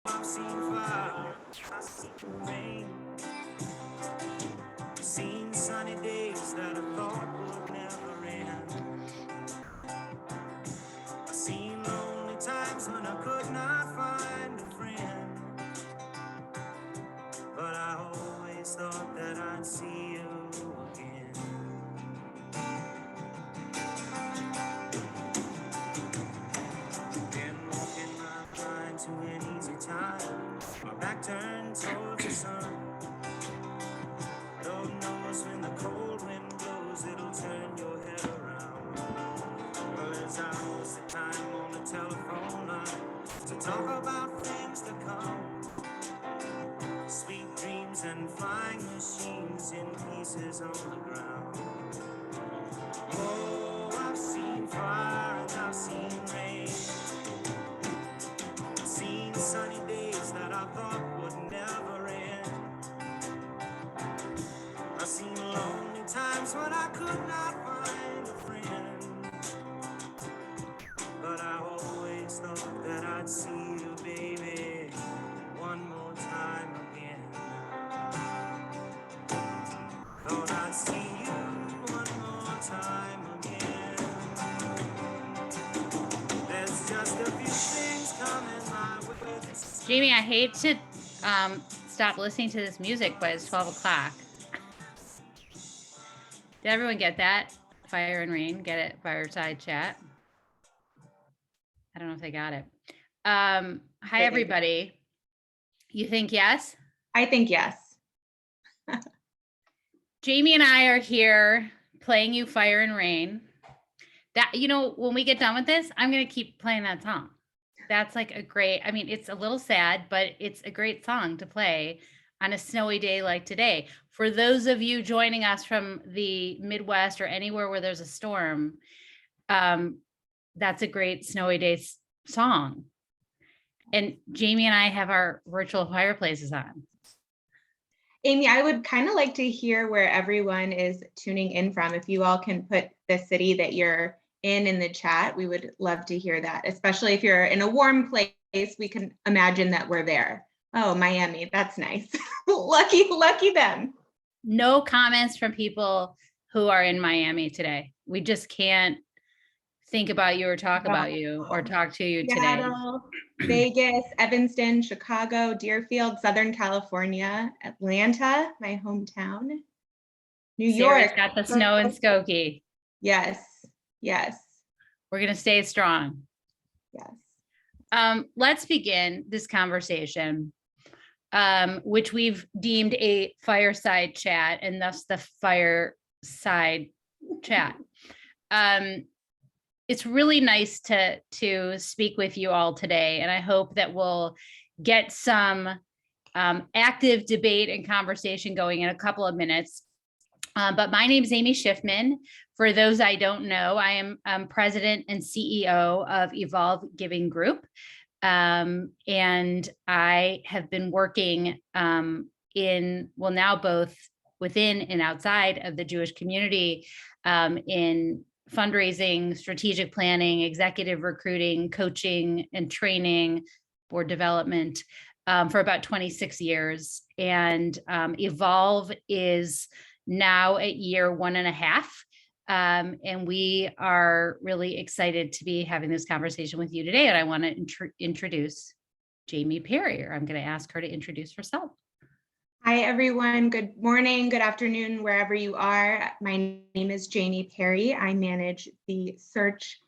I've seen fire, I've seen rain, seen sunny days that I thought would never end. I've seen lonely times when I could not find a friend, but I always thought that I'd see you again. Been walking my mind to an easy time, my back turned towards the sun. Lord knows when the cold wind blows, it'll turn your head around. Well, there's hours of time on the telephone line to talk about things to come. Sweet dreams and flying machines in pieces on the ground. Oh, I've seen fire and I've seen rain. I've seen sunny days that I thought would never end. I've seen lonely times when I could not find a friend, but I always thought that I'd see you, baby, one more time again. Thought I'd see you one more time again. There's just a few things coming my way. Jamie, I hate to stop listening to this music, but it's 12 o'clock. Did everyone get that? Fire and rain, get it? Fireside chat. I don't know if they got it. Hi, everybody. You think yes? I think yes. Jamie and I are here playing you Fire and Rain. That, you know, when we get done with this, I'm going to keep playing that song. That's like a great, I mean, it's a little sad, but it's a great song to play on a snowy day like today. For those of you joining us from the Midwest or anywhere where there's a storm, that's a great snowy day song. And Jamie and I have our virtual fireplaces on. Amy, I would kind of like to hear where everyone is tuning in from. If you all can put the city that you're in the chat, we would love to hear that, especially if you're in a warm place. We can imagine that we're there. Oh, Miami, that's nice. lucky them. No comments from people who are in Miami today. We just can't think about you or talk about you or talk to you Seattle, today. Vegas, Evanston, Chicago, Deerfield, Southern California, Atlanta, my hometown, New Sarah's York. got the snow in Skokie. Yes. We're going to stay strong. Yes. Let's begin this conversation, which we've deemed a fireside chat, and thus the fireside chat. It's really nice to speak with you all today, and I hope that we'll get some active debate and conversation going in a couple of minutes. But my name is Amy Schiffman. For those I don't know, I am president and CEO of Evolve Giving Group. And I have been working now both within and outside of the Jewish community in fundraising, strategic planning, executive recruiting, coaching and training, board development for about 26 years. And Evolve is now at year 1.5. And we are really excited to be having this conversation with you today. And I want to introduce Jamie Perry. I'm going to ask her to introduce herself. Hi, everyone. Good morning, good afternoon, wherever you are. My name is Jamie Perry. I manage the search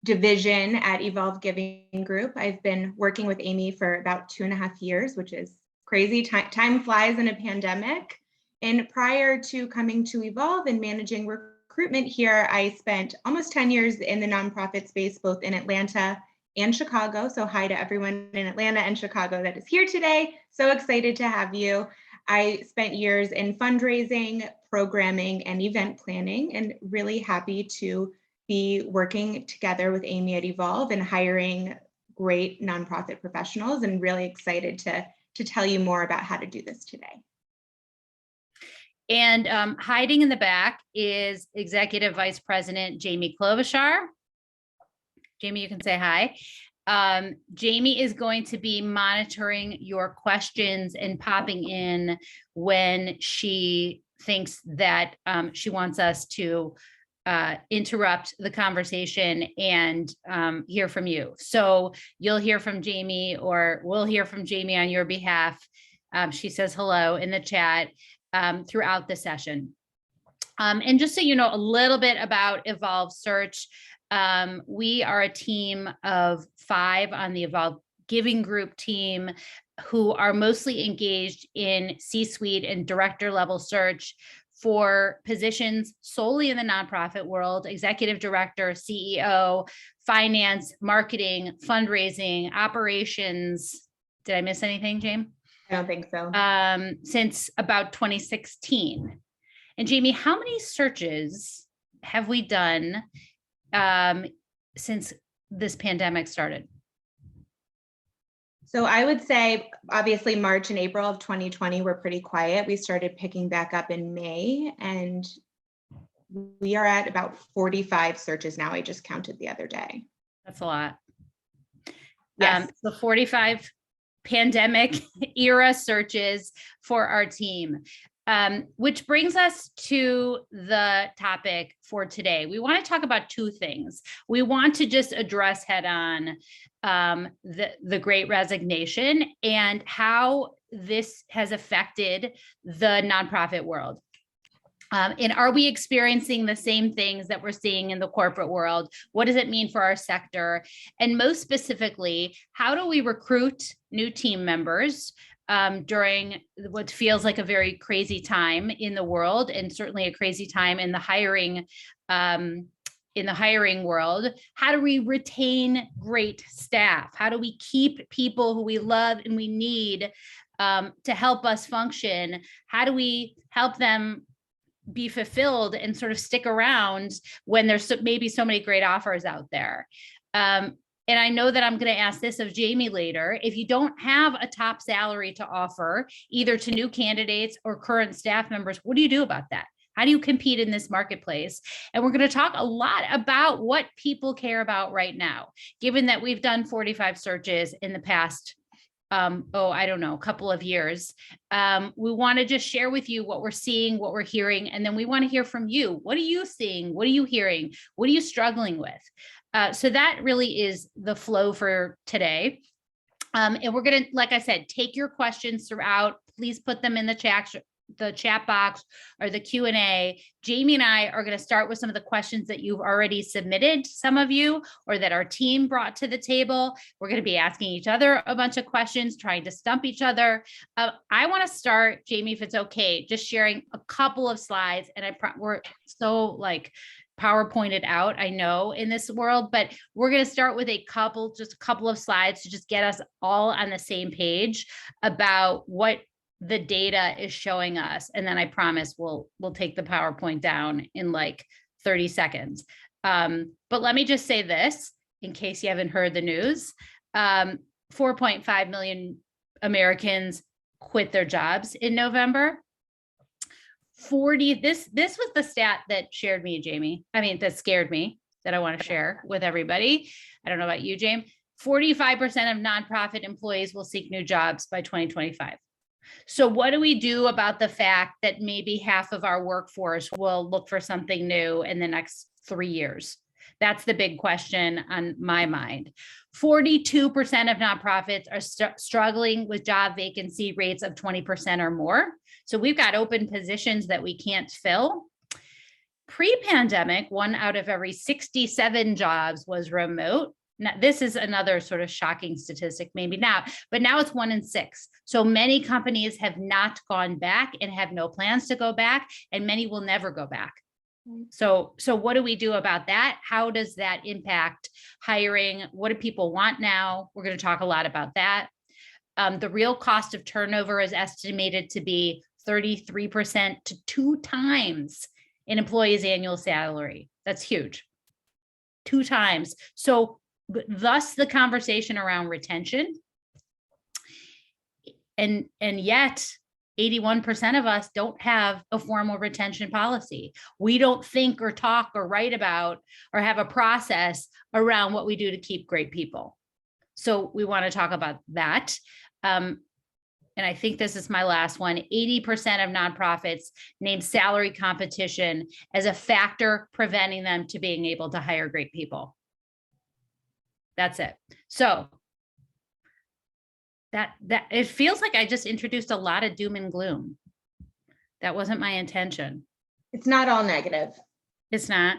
division at Evolve Giving Group. I've been working with Amy for about 2.5 years, which is crazy. Time flies in a pandemic. And prior to coming to Evolve and managing recruitment here, I spent almost 10 years in the nonprofit space, both in Atlanta and Chicago. So hi to everyone in Atlanta and Chicago that is here today. So excited to have you. I spent years in fundraising, programming, and event planning, and really happy to be working together with Amy at Evolve and hiring great nonprofit professionals, and really excited to tell you more about how to do this today. And hiding in the back is Executive Vice President Jamie Klobuchar. Jamie, you can say hi. Jamie is going to be monitoring your questions and popping in when she thinks that she wants us to interrupt the conversation and hear from you. So you'll hear from Jamie, or we'll hear from Jamie on your behalf. She says hello in the chat throughout the session. And just so you know a little bit about Evolve Search, we are a team of 5 on the Evolve Giving Group team who are mostly engaged in C-suite and director level search for positions solely in the nonprofit world: executive director, CEO, finance, marketing, fundraising, operations. Did I miss anything, James? I don't think so. Since about 2016. And Jamie, how many searches have we done since this pandemic started? So I would say, obviously, March and April of 2020 were pretty quiet. We started picking back up in May, and we are at about 45 searches now. I just counted the other day. That's a lot. Yes. So 45 pandemic era searches for our team. Which brings us to the topic for today. We want to talk about 2 things. We want to just address head on the Great Resignation and how this has affected the nonprofit world. And are we experiencing the same things that we're seeing in the corporate world? What does it mean for our sector? And most specifically, how do we recruit new team members during what feels like a very crazy time in the world, and certainly a crazy time in the hiring world? How do we retain great staff? How do we keep people who we love and we need to help us function? How do we help them be fulfilled and sort of stick around when there's maybe so many great offers out there? And I know that I'm going to ask this of Jamie later. If you don't have a top salary to offer, either to new candidates or current staff members, what do you do about that? How do you compete in this marketplace? And we're going to talk a lot about what people care about right now, given that we've done 45 searches in the past, couple of years. We want to just share with you what we're seeing, what we're hearing, and then we want to hear from you. What are you seeing? What are you hearing? What are you struggling with? So that really is the flow for today. And we're going to, like I said, take your questions throughout. Please put them in the chat box or the Q&A. Jamie and I are going to start with some of the questions that you've already submitted, some of you, or that our team brought to the table. We're going to be asking each other a bunch of questions, trying to stump each other. I want to start, Jamie, if it's okay, just sharing a couple of slides. And we're so like PowerPointed out, I know, in this world, but we're going to start with just a couple of slides to just get us all on the same page about what the data is showing us. And then I promise we'll take the PowerPoint down in like 30 seconds. But let me just say this, in case you haven't heard the news, 4.5 million Americans quit their jobs in November. This was the stat that scared me, Jamie. That scared me, that I want to share with everybody. I don't know about you, James. 45% of nonprofit employees will seek new jobs by 2025. So what do we do about the fact that maybe half of our workforce will look for something new in the next 3 years? That's the big question on my mind. 42% of nonprofits are struggling with job vacancy rates of 20% or more. So we've got open positions that we can't fill. Pre-pandemic, 1 out of every 67 jobs was remote. Now, this is another sort of shocking statistic, maybe now, but now it's 1 in 6. So many companies have not gone back and have no plans to go back, and many will never go back. So what do we do about that? How does that impact hiring? What do people want now? We're going to talk a lot about that. The real cost of turnover is estimated to be 33% to 2 times an employee's annual salary. That's huge. 2 times. So thus the conversation around retention. And yet 81% of us don't have a formal retention policy. We don't think or talk or write about or have a process around what we do to keep great people. So we want to talk about that. And I think this is my last one. 80% of nonprofits name salary competition as a factor preventing them to being able to hire great people. That's it. So that it feels like I just introduced a lot of doom and gloom. That wasn't my intention. It's not all negative. It's not.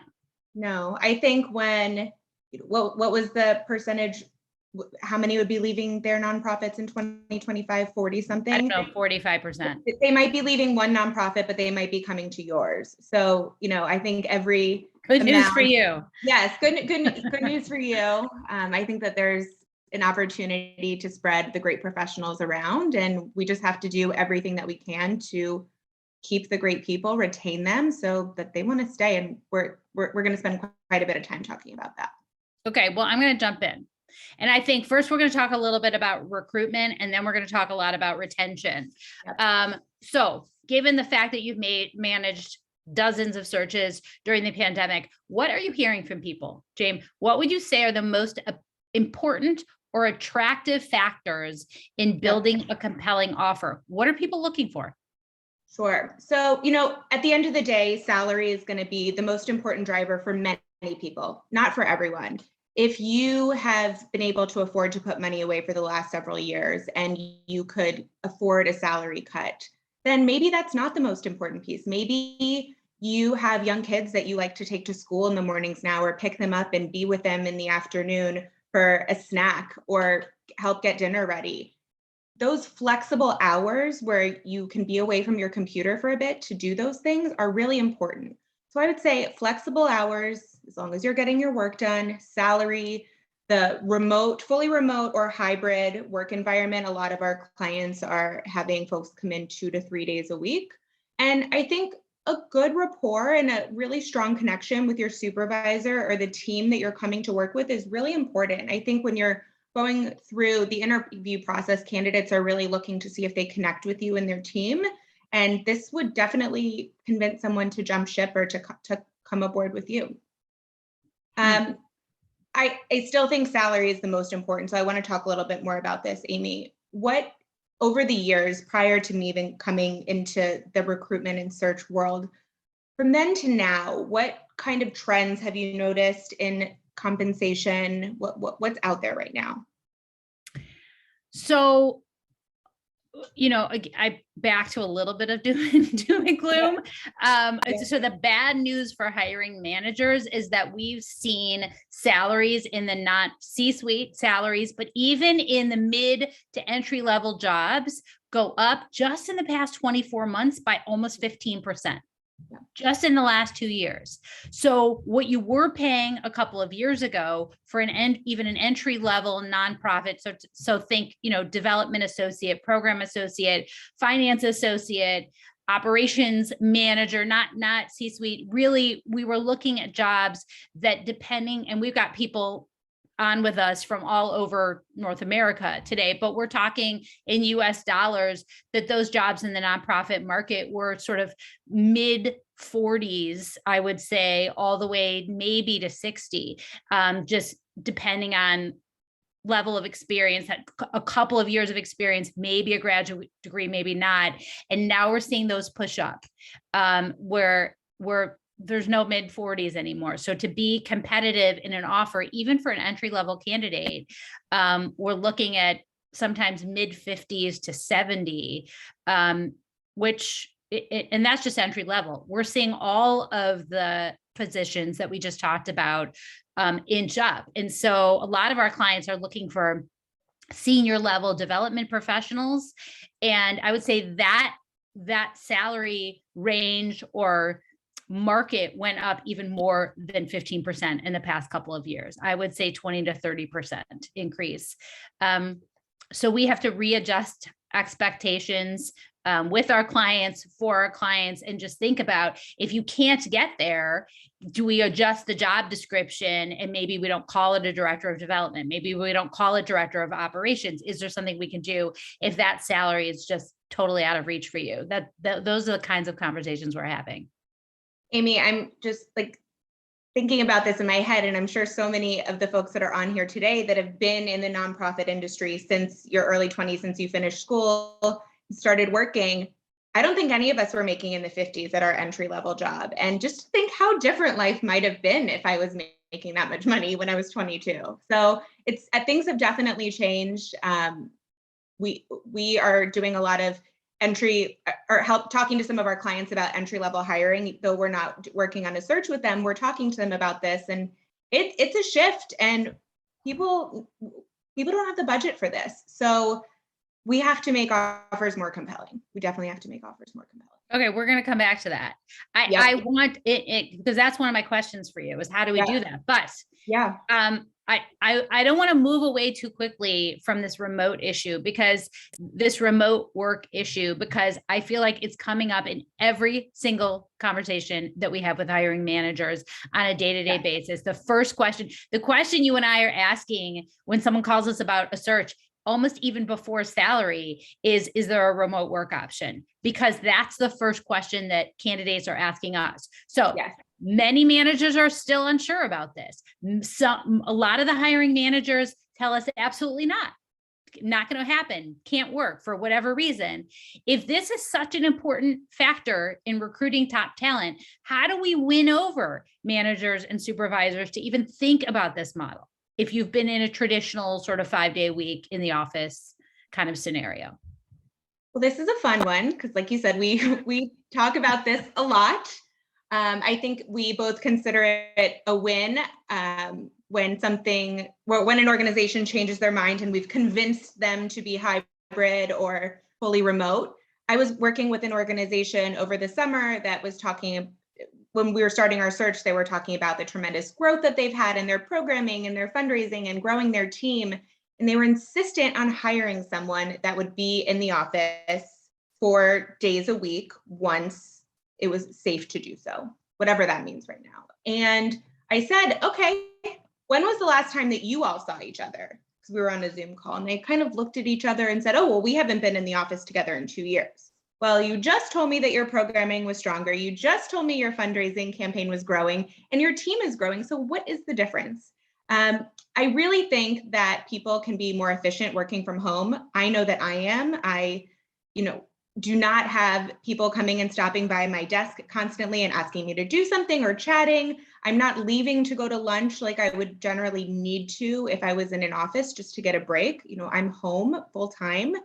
No, I think what was the percentage? How many would be leaving their nonprofits in 2025? 40 something? I don't know, 45%. They might be leaving one nonprofit, but they might be coming to yours. So, I think every good news for you. Yes, good news for you. I think that there's an opportunity to spread the great professionals around, and we just have to do everything that we can to keep the great people, retain them so that they want to stay. And we're going to spend quite a bit of time talking about that. Okay, well, I'm going to jump in. And I think first we're going to talk a little bit about recruitment, and then we're going to talk a lot about retention. Yep. So given the fact that you've managed dozens of searches during the pandemic, what are you hearing from people? James, what would you say are the most important or attractive factors in building a compelling offer? What are people looking for? Sure. So, at the end of the day, salary is going to be the most important driver for many people, not for everyone. If you have been able to afford to put money away for the last several years and you could afford a salary cut, then maybe that's not the most important piece. Maybe you have young kids that you like to take to school in the mornings now, or pick them up and be with them in the afternoon for a snack or help get dinner ready. Those flexible hours where you can be away from your computer for a bit to do those things are really important. So I would say flexible hours, as long as you're getting your work done, salary, the fully remote or hybrid work environment. A lot of our clients are having folks come in 2 to 3 days a week. And I think a good rapport and a really strong connection with your supervisor or the team that you're coming to work with is really important. I think when you're going through the interview process, candidates are really looking to see if they connect with you and their team. And this would definitely convince someone to jump ship or to come aboard with you. I still think salary is the most important. So I want to talk a little bit more about this, Amy. What, over the years prior to me even coming into the recruitment and search world, from then to now, what kind of trends have you noticed in compensation? What's out there right now? So, I back to a little bit of doom and gloom. So the bad news for hiring managers is that we've seen salaries in the not C-suite salaries, but even in the mid to entry level jobs go up just in the past 24 months by almost 15%. Just in the last 2 years. So what you were paying a couple of years ago for even an entry level nonprofit. So think, development associate, program associate, finance associate, operations manager, not C-suite. Really, we were looking at jobs that and we've got people on with us from all over North America today, but we're talking in US dollars that those jobs in the nonprofit market were sort of mid 40s, I would say, all the way maybe to 60, just depending on level of experience, a couple of years of experience, maybe a graduate degree, maybe not. And now we're seeing those push up where there's no mid 40s anymore. So to be competitive in an offer, even for an entry level candidate, we're looking at sometimes mid 50s to 70, and that's just entry level. We're seeing all of the positions that we just talked about inch up. And so a lot of our clients are looking for senior level development professionals. And I would say that salary range or market went up even more than 15% in the past couple of years. I would say 20 to 30% increase. So we have to readjust expectations with our clients, for our clients, and just think about, if you can't get there, do we adjust the job description and maybe we don't call it a director of development? Maybe we don't call it director of operations. Is there something we can do if that salary is just totally out of reach for you? Those are the kinds of conversations we're having. Amy, I'm just thinking about this in my head, and I'm sure so many of the folks that are on here today that have been in the nonprofit industry since your early 20s, since you finished school, started working, I don't think any of us were making in the 50s at our entry level job. And just think how different life might have been if I was making that much money when I was 22. So things have definitely changed. We are doing a lot of entry or help talking to some of our clients about entry level hiring, though we're not working on a search with them. We're talking to them about this, and it's a shift, and people don't have the budget for this. So we have to make offers more compelling. We definitely have to make offers more compelling. Okay, we're going to come back to that. I want it because that's one of my questions for you is how do we do that? But I don't want to move away too quickly from this remote issue, because this remote work issue, because I feel like it's coming up in every single conversation that we have with hiring managers on a day-to-day basis. The question you and I are asking when someone calls us about a search, almost even before salary, is there a remote work option? Because that's the first question that candidates are asking us. So many managers are still unsure about this. A lot of the hiring managers tell us absolutely not going to happen, can't work for whatever reason. If this is such an important factor in recruiting top talent, how do we win over managers and supervisors to even think about this model if you've been in a traditional sort of 5-day week in the office kind of scenario? Well, this is a fun one because, like you said, we talk about this a lot. I think we both consider it a win when an organization changes their mind and we've convinced them to be hybrid or fully remote. I was working with an organization over the summer that was talking, when we were starting our search, they were talking about the tremendous growth that they've had in their programming and their fundraising and growing their team. And they were insistent on hiring someone that would be in the office 4 days a week once it was safe to do so, whatever that means right now. And I said, okay, when was the last time that you all saw each other? Because we were on a Zoom call, and they kind of looked at each other and said, oh, well, we haven't been in the office together in 2 years. Well, you just told me that your programming was stronger. You just told me your fundraising campaign was growing and your team is growing. So what is the difference? I really think that people can be more efficient working from home. I know that I am. I do not have people coming and stopping by my desk constantly and asking me to do something or chatting. I'm not leaving to go to lunch like I would generally need to if I was in an office just to get a break. I'm home full time.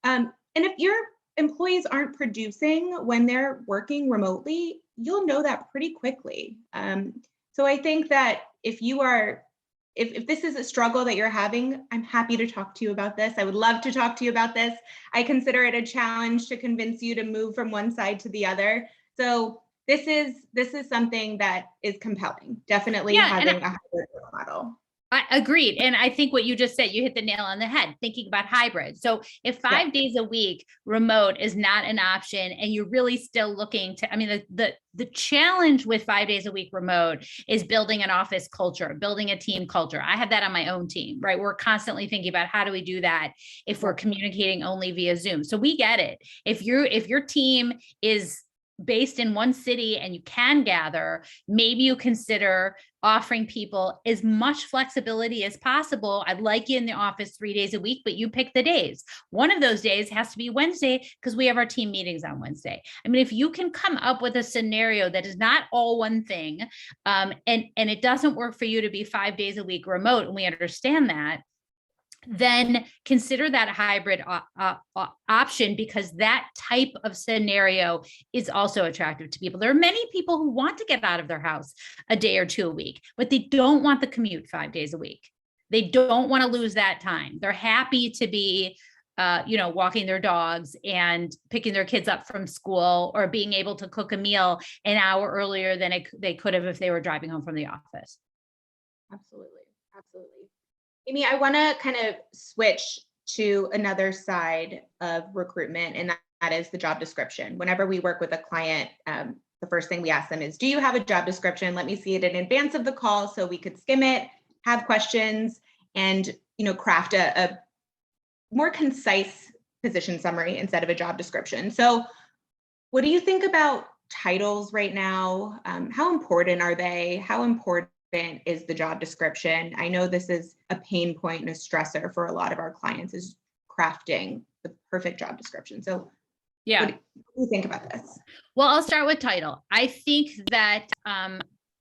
And if your employees aren't producing when they're working remotely, you'll know that pretty quickly. So I think that if this is a struggle that you're having, I'm happy to talk to you about this. I would love to talk to you about this. I consider it a challenge to convince you to move from one side to the other. So this is something that is compelling. Definitely having a hybrid model. I agreed. And I think what you just said, you hit the nail on the head, thinking about hybrid. So if 5 days a week remote is not an option and you're really still looking to, the challenge with 5 days a week remote is building an office culture, building a team culture. I have that on my own team, right? We're constantly thinking about how do we do that if we're communicating only via Zoom. So we get it. If your team is based in one city and you can gather, maybe you consider offering people as much flexibility as possible. I'd like you in the office 3 days a week, but you pick the days. One of those days has to be Wednesday because we have our team meetings on Wednesday. If you can come up with a scenario that is not all one thing, and it doesn't work for you to be 5 days a week remote, and we understand that, then consider that hybrid option, because that type of scenario is also attractive to people. There are many people who want to get out of their house a day or two a week, but they don't want the commute 5 days a week. They don't want to lose that time. They're happy to be walking their dogs and picking their kids up from school, or being able to cook a meal an hour earlier than they could have if they were driving home from the office. Absolutely. Amy, I want to kind of switch to another side of recruitment, and that is the job description. Whenever we work with a client, the first thing we ask them is, do you have a job description? Let me see it in advance of the call so we could skim it, have questions, and craft a more concise position summary instead of a job description. So what do you think about titles right now? How important are they? How important is the job description? I know this is a pain point and a stressor for a lot of our clients, is crafting the perfect job description. So Yeah. what do you think about this? Well, I'll start with title. I think that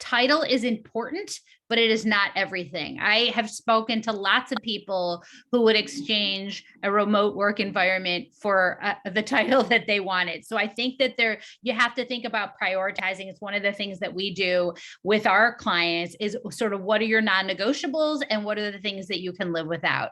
title is important, but it is not everything. I have spoken to lots of people who would exchange a remote work environment for the title that they wanted. So I think that you have to think about prioritizing. It's one of the things that we do with our clients is sort of what are your non-negotiables and what are the things that you can live without.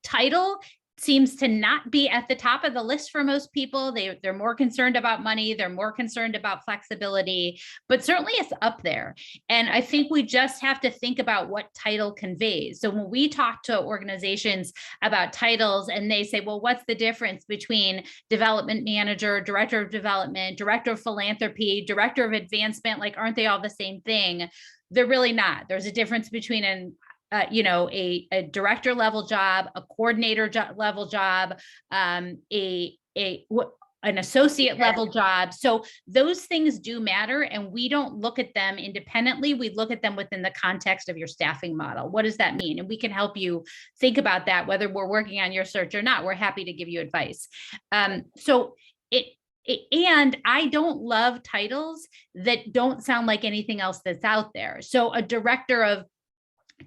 Title seems to not be at the top of the list for most people. They're more concerned about money. They're more concerned about flexibility, but certainly it's up there. And I think we just have to think about what title conveys. So when we talk to organizations about titles and they say, well, what's the difference between development manager, director of development, director of philanthropy, director of advancement? Like, aren't they all the same thing? They're really not. There's a difference between a director level job, a coordinator level job, an associate level job. So those things do matter, and we don't look at them independently. We look at them within the context of your staffing model. What does that mean? And we can help you think about that, whether we're working on your search or not. We're happy to give you advice. And I don't love titles that don't sound like anything else that's out there. So a director of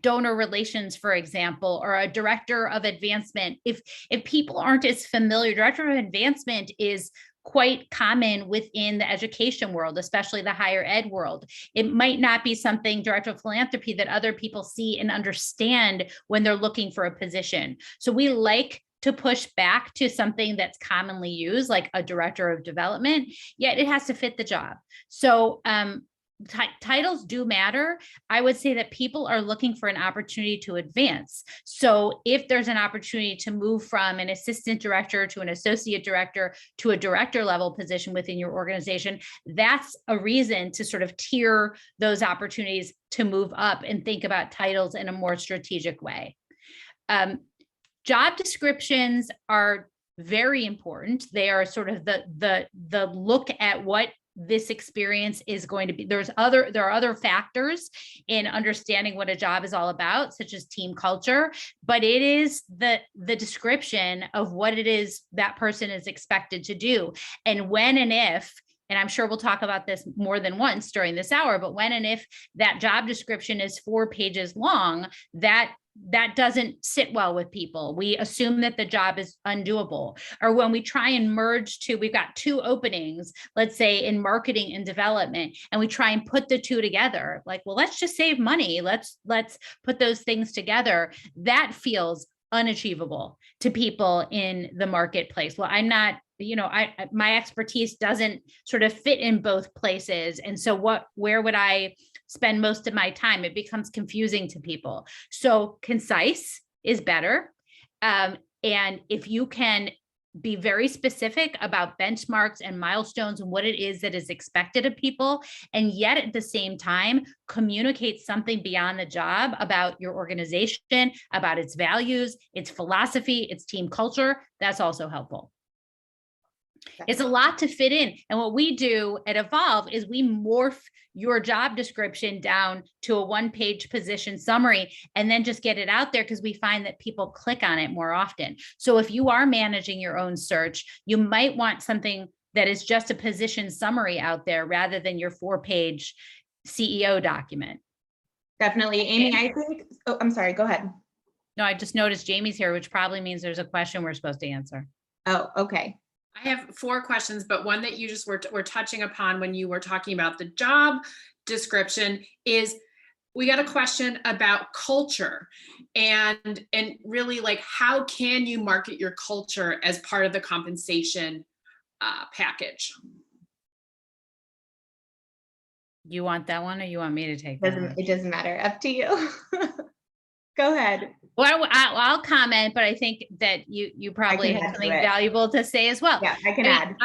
donor relations, for example, or a director of advancement, if people aren't as familiar, director of advancement is quite common within the education world, especially the higher ed world. It might not be something, director of philanthropy, that other people see and understand when they're looking for a position. So we like to push back to something that's commonly used, like a director of development, yet it has to fit the job. So titles do matter. I would say that people are looking for an opportunity to advance. So if there's an opportunity to move from an assistant director to an associate director to a director level position within your organization, that's a reason to sort of tier those opportunities to move up and think about titles in a more strategic way. Job descriptions are very important. They are sort of the look at what this experience is going to be. There are other factors in understanding what a job is all about, such as team culture, but it is the description of what it is that person is expected to do. And when and if, and I'm sure we'll talk about this more than once during this hour, but when and if that job description is 4 pages long, that doesn't sit well with people. We assume that the job is undoable. Or when we try and merge we've got 2 openings, let's say in marketing and development, and we try and put the 2 together, like, well, let's just save money. Let's put those things together. That feels unachievable to people in the marketplace. Well, I'm not, my expertise doesn't sort of fit in both places. And so where would I spend most of my time? It becomes confusing to people. So concise is better. And if you can be very specific about benchmarks and milestones and what it is that is expected of people, and yet at the same time communicate something beyond the job about your organization, about its values, its philosophy, its team culture, that's also helpful. It's a lot to fit in. And what we do at Evolve is we morph your job description down to a 1-page position summary and then just get it out there, because we find that people click on it more often. So if you are managing your own search, you might want something that is just a position summary out there rather than your 4-page CEO document. Definitely. Amy, I think, I'm sorry, go ahead. No, I just noticed Jamie's here, which probably means there's a question we're supposed to answer. Oh, okay. I have 4 questions, but one that you just were touching upon when you were talking about the job description is, we got a question about culture and really, like, how can you market your culture as part of the compensation package? You want that one, or you want me to take that one? It doesn't matter. Up to you. Go ahead. Well, I'll comment, but I think that you probably have something valuable to say as well. Yeah, I can add.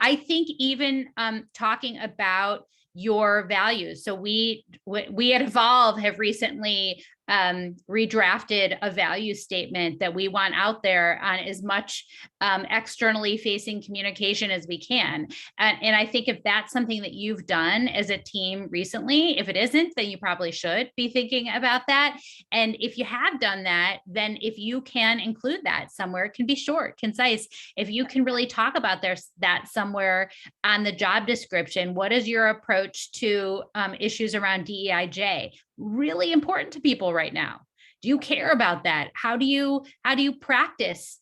I think even talking about your values. So we at Evolve have recently redrafted a value statement that we want out there on as much externally facing communication as we can. And I think if that's something that you've done as a team recently, if it isn't, then you probably should be thinking about that. And if you have done that, then if you can include that somewhere, it can be short, concise. If you can really talk about that somewhere on the job description, what is your approach to issues around DEIJ? Really important to people right now. Do you care about that? How do you practice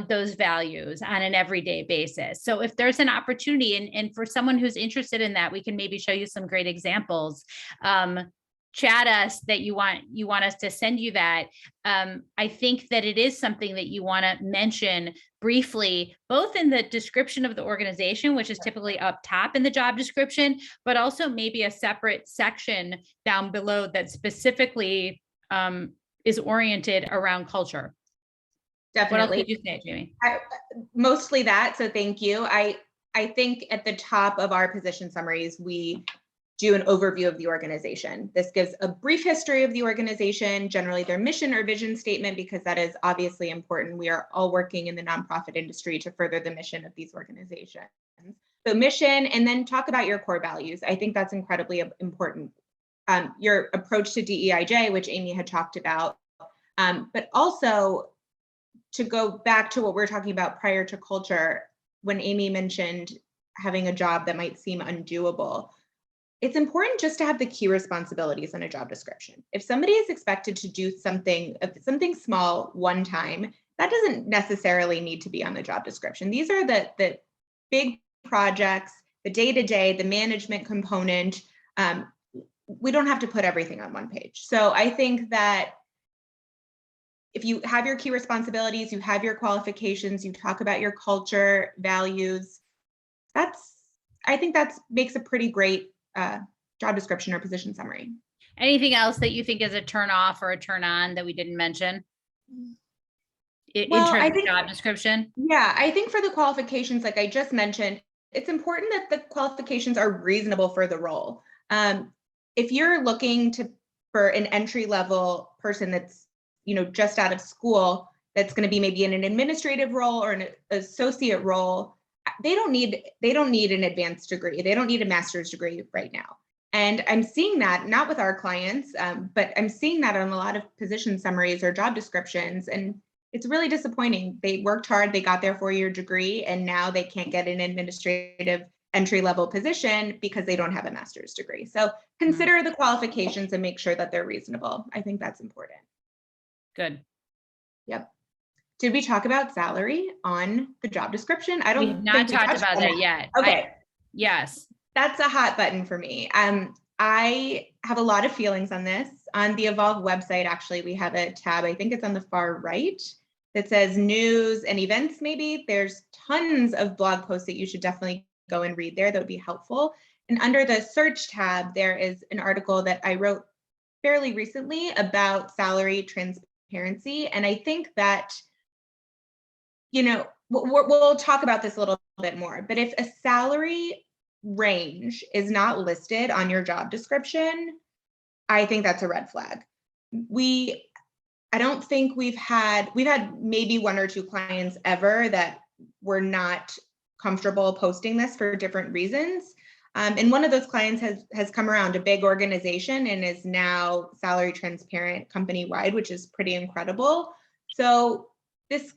those values on an everyday basis? So if there's an opportunity, and for someone who's interested in that, we can maybe show you some great examples. Chat us that you want us to send you that. I think that it is something that you want to mention briefly, both in the description of the organization, which is typically up top in the job description, but also maybe a separate section down below that specifically is oriented around culture. Definitely. What else did you say, Jamie? Mostly that, so thank you. I think at the top of our position summaries, we do an overview of the organization. This gives a brief history of the organization, generally their mission or vision statement, because that is obviously important. We are all working in the nonprofit industry to further the mission of these organizations. So mission, and then talk about your core values. I think that's incredibly important. Your approach to DEIJ, which Amy had talked about, but also to go back to what we're talking about prior to culture, when Amy mentioned having a job that might seem undoable, it's important just to have the key responsibilities in a job description. If somebody is expected to do something small one time, that doesn't necessarily need to be on the job description. These are the big projects, the day-to-day, the management component. We don't have to put everything on one page. So I think that if you have your key responsibilities, you have your qualifications, you talk about your culture, values, I think that makes a pretty great job description or position summary. Anything else that you think is a turn off or a turn on that we didn't mention in terms of job description? Yeah, I think for the qualifications, like I just mentioned, it's important that the qualifications are reasonable for the role. If you're looking for an entry-level person that's just out of school, that's going to be maybe in an administrative role or an associate role, they don't need an advanced degree. They don't need a master's degree right now. And I'm seeing that not with our clients, but I'm seeing that on a lot of position summaries or job descriptions. And it's really disappointing. They worked hard, they got their 4-year degree, and now they can't get an administrative entry-level position because they don't have a master's degree. So consider the qualifications and make sure that they're reasonable. I think that's important. Good. Yep. Did we talk about salary on the job description? We have not talked about that yet. Okay. Yes. That's a hot button for me. I have a lot of feelings on this. On the Evolve website, actually, we have a tab, I think it's on the far right, that says news and events maybe. There's tons of blog posts that you should definitely go and read there. That would be helpful. And under the search tab, there is an article that I wrote fairly recently about salary transparency. And I think that, we'll talk about this a little bit more, but if a salary range is not listed on your job description, I think that's a red flag. I don't think we've had maybe 1 or 2 clients ever that were not comfortable posting this for different reasons. And one of those clients has come around, a big organization, and is now salary transparent company-wide, which is pretty incredible. So this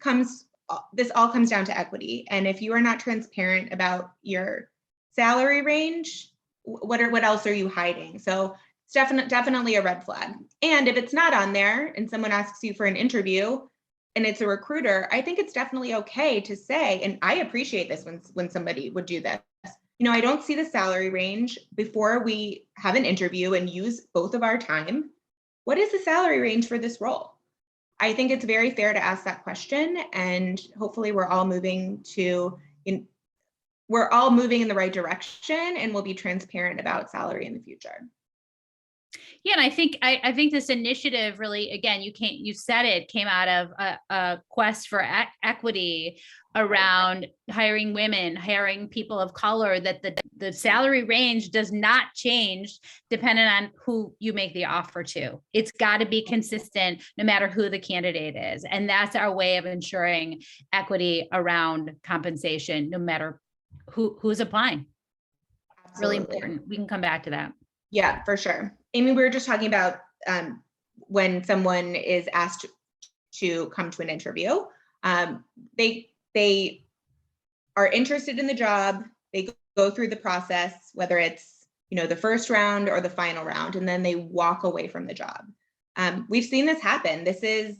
all comes down to equity. And if you are not transparent about your salary range, what else are you hiding? So it's definitely a red flag. And if it's not on there and someone asks you for an interview and it's a recruiter, I think it's definitely okay to say, and I appreciate this when somebody would do this, I don't see the salary range before we have an interview and use both of our time. What is the salary range for this role? I think it's very fair to ask that question, and hopefully we're all moving in the right direction, and we'll be transparent about salary in the future. Yeah, and I think this initiative really, again, you said it came out of a quest for equity around hiring women, hiring people of color, that the salary range does not change depending on who you make the offer to. It's got to be consistent no matter who the candidate is. And that's our way of ensuring equity around compensation, no matter who's applying. Really Absolutely. important. We can come back to that. Yeah, for sure. Amy, we were just talking about when someone is asked to come to an interview, they are interested in the job, they go through the process, whether it's, the first round or the final round, and then they walk away from the job. We've seen this happen. This is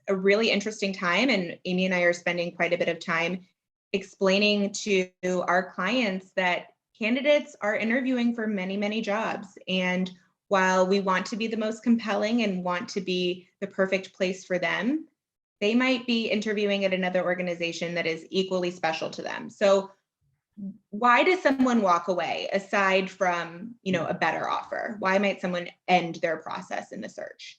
a really interesting time, and Amy and I are spending quite a bit of time explaining to our clients that candidates are interviewing for many, many jobs. And while we want to be the most compelling and want to be the perfect place for them, they might be interviewing at another organization that is equally special to them. So why does someone walk away aside from, a better offer? Why might someone end their process in the search?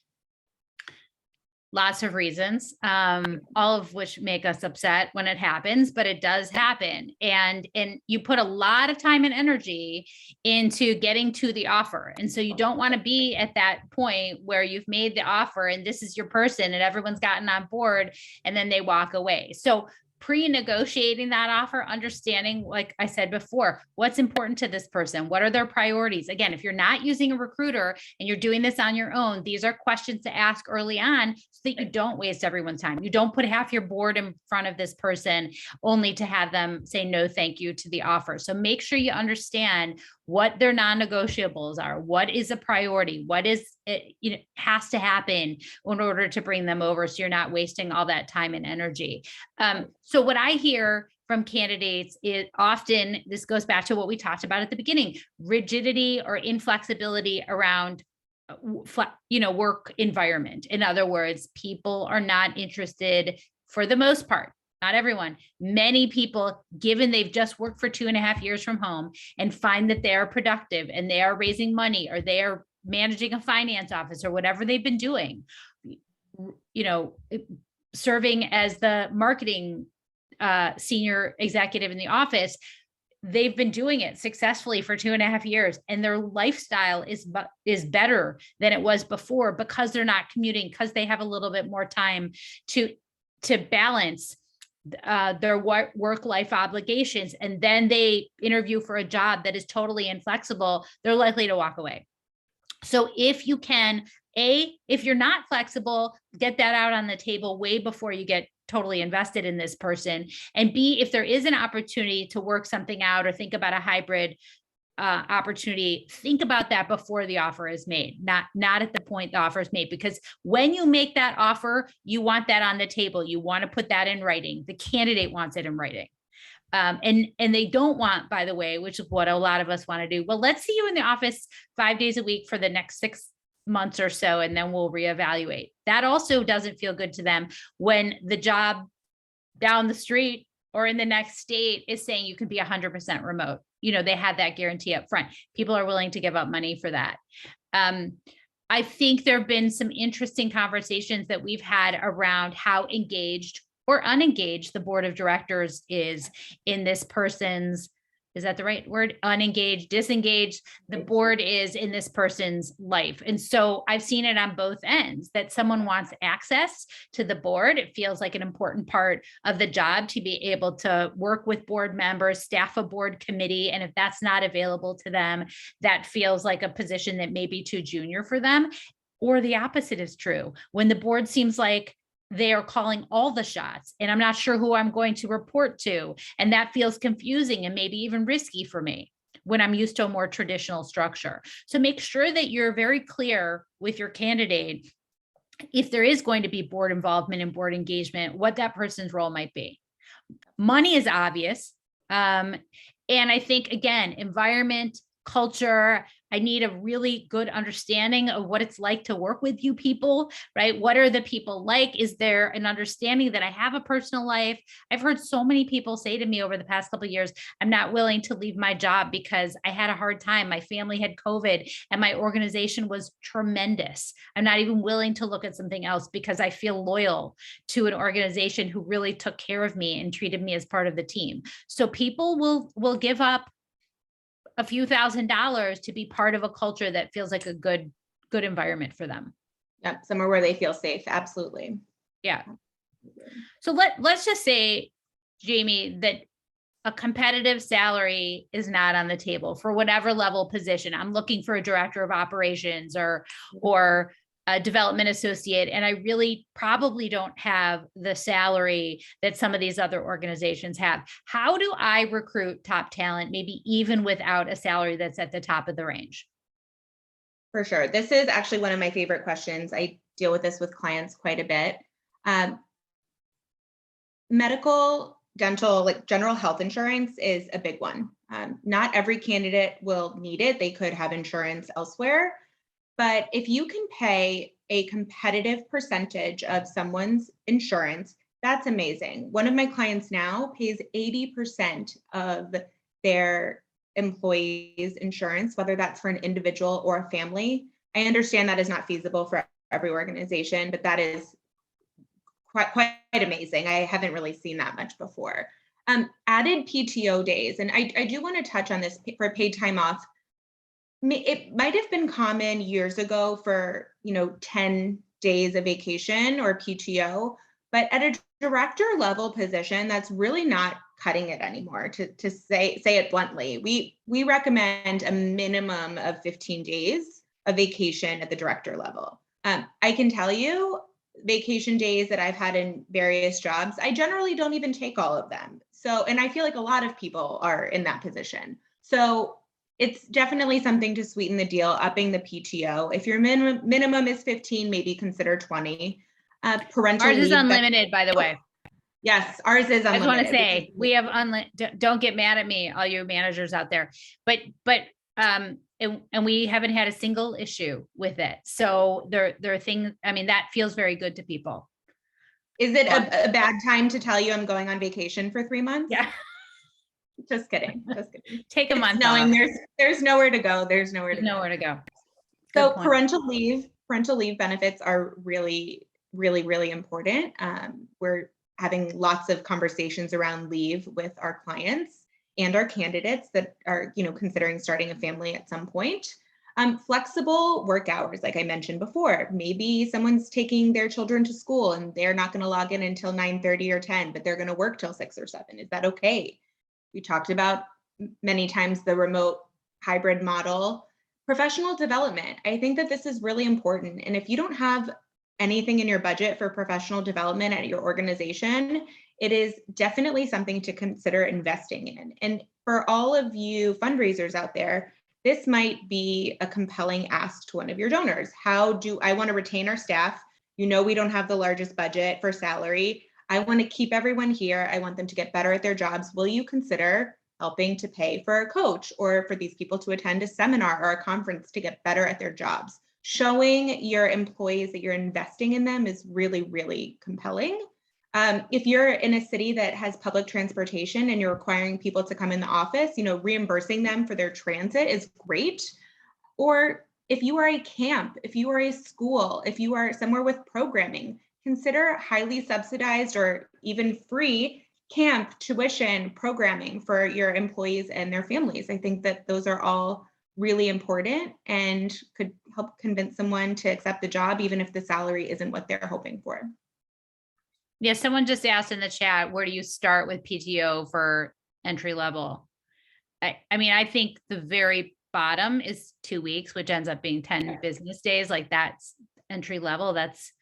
Lots of reasons, all of which make us upset when it happens, but it does happen. And you put a lot of time and energy into getting to the offer. And so you don't want to be at that point where you've made the offer and this is your person and everyone's gotten on board and then they walk away. So pre-negotiating that offer, understanding, like I said before, what's important to this person, what are their priorities? Again, if you're not using a recruiter and you're doing this on your own, these are questions to ask early on so that you don't waste everyone's time. You don't put half your board in front of this person only to have them say no thank you to the offer. So make sure you understand what their non-negotiables are, what is a priority, what is it, has to happen in order to bring them over, so you're not wasting all that time and energy. So what I hear from candidates is often, this goes back to what we talked about at the beginning, rigidity or inflexibility around work environment. In other words, people are not interested, for the most part, not everyone, many people, given they've just worked for 2.5 years from home and find that they are productive and they are raising money or they are managing a finance office or whatever they've been doing, serving as the marketing senior executive in the office, they've been doing it successfully for 2.5 years, and their lifestyle is better than it was before because they're not commuting, because they have a little bit more time to balance their work-life obligations, and then they interview for a job that is totally inflexible, they're likely to walk away. So if you can, if you're not flexible, get that out on the table way before you get totally invested in this person. And B, if there is an opportunity to work something out or think about a hybrid opportunity, think about that before the offer is made, not at the point the offer is made, because when you make that offer, you want that on the table. You want to put that in writing. The candidate wants it in writing. And they don't want, by the way, which is what a lot of us want to do, well, let's see you in the office 5 days a week for the next 6 months or so, and then we'll reevaluate. That also doesn't feel good to them when the job down the street or in the next state is saying you can be 100% remote. They had that guarantee up front. People are willing to give up money for that. I think there have been some interesting conversations that we've had around how engaged or unengaged the board of directors is in this person's, is that the right word? Unengaged, disengaged, the board is in this person's life. And so I've seen it on both ends, that someone wants access to the board. It feels like an important part of the job to be able to work with board members, staff a board committee. And if that's not available to them, that feels like a position that may be too junior for them. Or the opposite is true. When the board seems like they are calling all the shots and I'm not sure who I'm going to report to. And that feels confusing and maybe even risky for me when I'm used to a more traditional structure. So make sure that you're very clear with your candidate, if there is going to be board involvement and board engagement, what that person's role might be. Money is obvious. And I think, again, environment, culture, I need a really good understanding of what it's like to work with you people, right? What are the people like? Is there an understanding that I have a personal life? I've heard so many people say to me over the past couple of years, I'm not willing to leave my job because I had a hard time. My family had COVID and my organization was tremendous. I'm not even willing to look at something else because I feel loyal to an organization who really took care of me and treated me as part of the team. So people will give up a few $1,000s to be part of a culture that feels like a good environment for them. Yep, somewhere where they feel safe. Absolutely. Yeah. So let's just say, Jamie, that a competitive salary is not on the table for whatever level position. I'm looking for a director of operations or a development associate, and I really probably don't have the salary that some of these other organizations have. How do I recruit top talent, maybe even without a salary that's at the top of the range? For sure. This is actually one of my favorite questions. I deal with this with clients quite a bit. Medical, dental, like general health insurance is a big one. Not every candidate will need it. They could have insurance elsewhere. But if you can pay a competitive percentage of someone's insurance, that's amazing. One of my clients now pays 80% of their employees' insurance, whether that's for an individual or a family. I understand that is not feasible for every organization, but that is quite amazing. I haven't really seen that much before. Added PTO days, and I do want to touch on this for paid time off. It might have been common years ago for 10 days of vacation or PTO, but at a director level position, that's really not cutting it anymore. To say it bluntly, we recommend a minimum of 15 days of vacation at the director level. I can tell you, vacation days that I've had in various jobs, I generally don't even take all of them. So, and I feel like a lot of people are in that position. So it's definitely something to sweeten the deal, upping the PTO. If your minimum is 15, maybe consider 20. Parental Ours is leave, unlimited, by the way. Yes, ours is unlimited. I just want to say we have unlimited. Don't get mad at me, all you managers out there. But and we haven't had a single issue with it. So there are things. I mean, that feels very good to people. Is it a bad time to tell you I'm going on vacation for 3 months? Yeah. Just kidding. Just kidding. Take a month. Knowing there's nowhere to go. There's nowhere to go. So parental leave benefits are really, really, really important. We're having lots of conversations around leave with our clients and our candidates that are, considering starting a family at some point. Flexible work hours, like I mentioned before. Maybe someone's taking their children to school and they're not going to log in until 9:30 or 10, but they're going to work till 6 or 7. Is that okay? We talked about many times the remote hybrid model. Professional development. I think that this is really important. And if you don't have anything in your budget for professional development at your organization, it is definitely something to consider investing in. And for all of you fundraisers out there, this might be a compelling ask to one of your donors. How do I want to retain our staff? We don't have the largest budget for salary. I want to keep everyone here. I want them to get better at their jobs. Will you consider helping to pay for a coach or for these people to attend a seminar or a conference to get better at their jobs? Showing your employees that you're investing in them is really, really compelling. If you're in a city that has public transportation and you're requiring people to come in the office, reimbursing them for their transit is great. Or if you are a camp, if you are a school, if you are somewhere with programming, consider highly subsidized or even free camp tuition programming for your employees and their families. I think that those are all really important and could help convince someone to accept the job, even if the salary isn't what they're hoping for. Yeah, someone just asked in the chat, where do you start with PTO for entry level? I mean, I think the very bottom is 2 weeks, which ends up being 10 business days. Like that's entry level. That's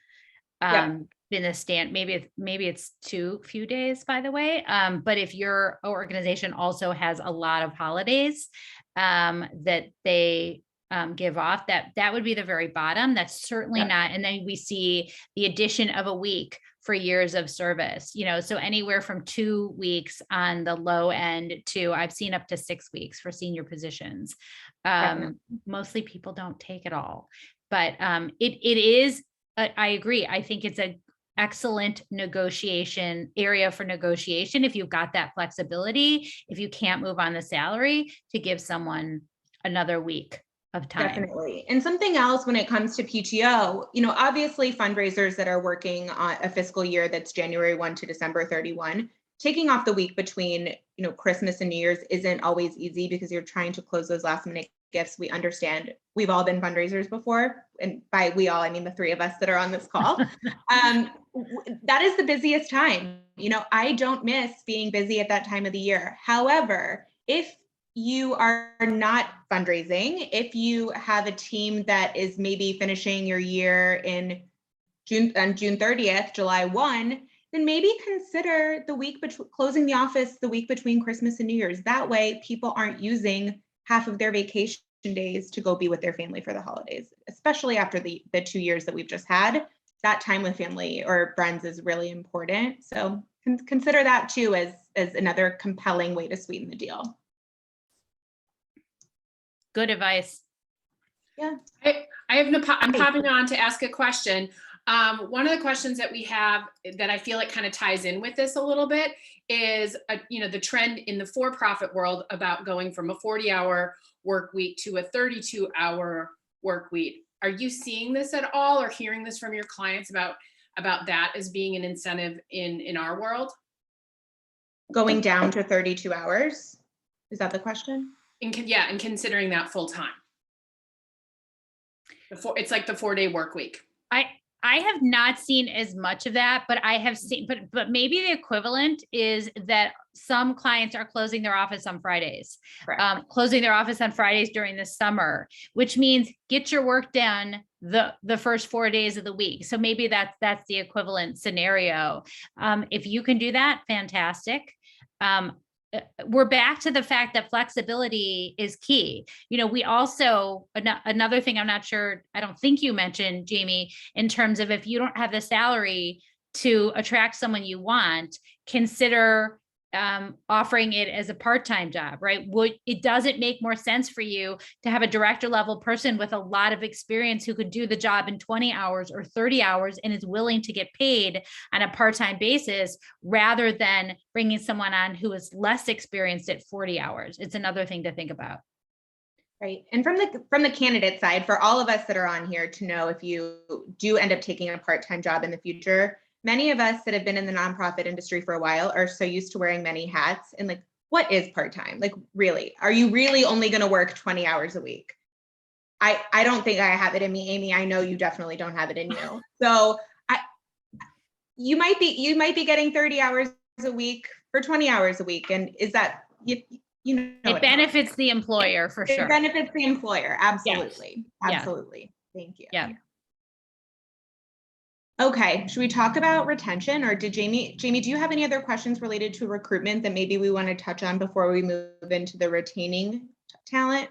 been a stand. Maybe it's too few days, by the way. But if your organization also has a lot of holidays that they give off, that would be the very bottom. That's certainly Yep. not. And then we see the addition of a week for years of service, so anywhere from 2 weeks on the low end to I've seen up to 6 weeks for senior positions. Definitely. Mostly people don't take it all, but it is, I agree. I think it's a excellent negotiation area for negotiation. If you've got that flexibility, if you can't move on the salary, to give someone another week of time. Definitely. And something else when it comes to PTO, obviously fundraisers that are working on a fiscal year that's January 1 to December 31, taking off the week between, Christmas and New Year's isn't always easy because you're trying to close those last minute gifts. We understand. We've all been fundraisers before. And by we all, I mean the 3 of us that are on this call. That is the busiest time. I don't miss being busy at that time of the year. However, if you are not fundraising, if you have a team that is maybe finishing your year on June 30th, July 1, then maybe consider the week between closing the office the week between Christmas and New Year's. That way people aren't using half of their vacation days to go be with their family for the holidays, especially after the 2 years that we've just had. That time with family or friends is really important. So consider that too as another compelling way to sweeten the deal. Good advice. Yeah. I'm popping on to ask a question. One of the questions that we have that I feel like kind of ties in with this a little bit is, the trend in the for-profit world about going from a 40-hour work week to a 32-hour work week. Are you seeing this at all or hearing this from your clients about that as being an incentive in our world? Going down to 32 hours? Is that the question? And considering that full time. It's like the 4-day work week. I have not seen as much of that, but I have seen, but maybe the equivalent is that some clients are closing their office on Fridays, closing their office on Fridays during the summer, which means get your work done the first 4 days of the week. So maybe that's the equivalent scenario. If you can do that, fantastic. We're back to the fact that flexibility is key. We also, another thing I'm not sure, I don't think you mentioned, Jamie, in terms of if you don't have the salary to attract someone you want, consider offering it as a part-time job, right? It doesn't make more sense for you to have a director level person with a lot of experience who could do the job in 20 hours or 30 hours and is willing to get paid on a part-time basis rather than bringing someone on who is less experienced at 40 hours. It's another thing to think about. Right. And from the candidate side, for all of us that are on here to know, if you do end up taking a part-time job in the future, many of us that have been in the nonprofit industry for a while are so used to wearing many hats. And what is part-time? Really, are you really only going to work 20 hours a week? I don't think I have it in me, Amy. I know you definitely don't have it in you. So you might be getting 30 hours a week for 20 hours a week. And is that, it benefits the employer for sure. It benefits the employer. Absolutely. Yes. Absolutely. Yeah. Thank you. Yeah. Okay, should we talk about retention, or did Jamie, do you have any other questions related to recruitment that maybe we want to touch on before we move into the retaining talent?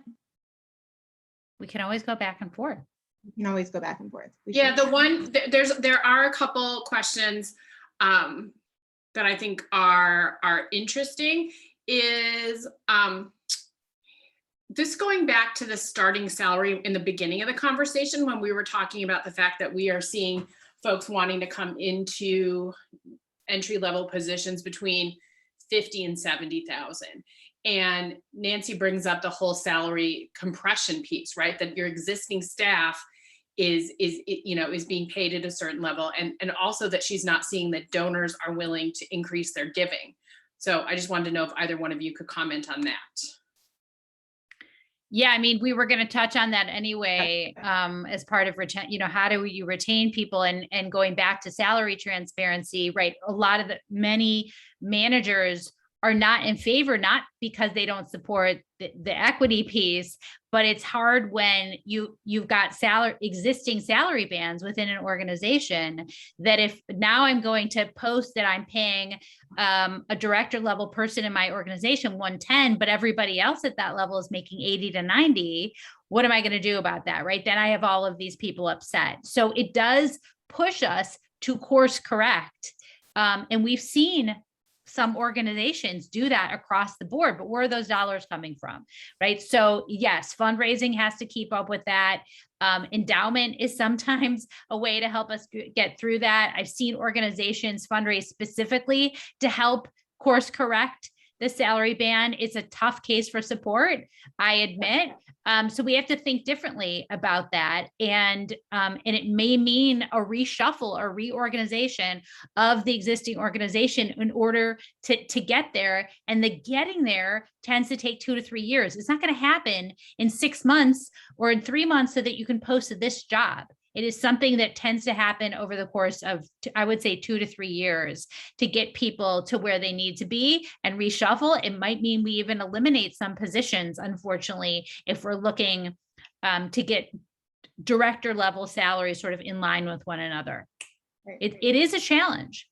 We can always go back and forth. We can always go back and forth. There are a couple questions that I think are interesting. Is this going back to the starting salary in the beginning of the conversation when we were talking about the fact that we are seeing folks wanting to come into entry-level positions between 50 and 70,000. And Nancy brings up the whole salary compression piece, right? That your existing staff is being paid at a certain level, and also that she's not seeing that donors are willing to increase their giving. So I just wanted to know if either one of you could comment on that. Yeah, I mean, we were going to touch on that anyway, as part of how do you retain people, and going back to salary transparency, right? Many managers are not in favor, not because they don't support the equity piece, but it's hard when you've got existing salary bands within an organization, that if now I'm going to post that I'm paying a director level person in my organization 110, but everybody else at that level is making 80 to 90, what am I going to do about that? Right. Then I have all of these people upset. So it does push us to course correct. And we've seen some organizations do that across the board, but where are those dollars coming from? Right. So yes, fundraising has to keep up with that. Endowment is sometimes a way to help us get through that. I've seen organizations fundraise specifically to help course correct the salary band. It's a tough case for support, I admit. So we have to think differently about that. And it may mean a reshuffle or reorganization of the existing organization in order to get there. And the getting there tends to take 2 to 3 years. It's not going to happen in 6 months or in 3 months so that you can post this job. It is something that tends to happen over the course of, I would say, 2 to 3 years to get people to where they need to be and reshuffle. It might mean we even eliminate some positions, unfortunately, if we're looking to get director level salaries sort of in line with one another. It is a challenge.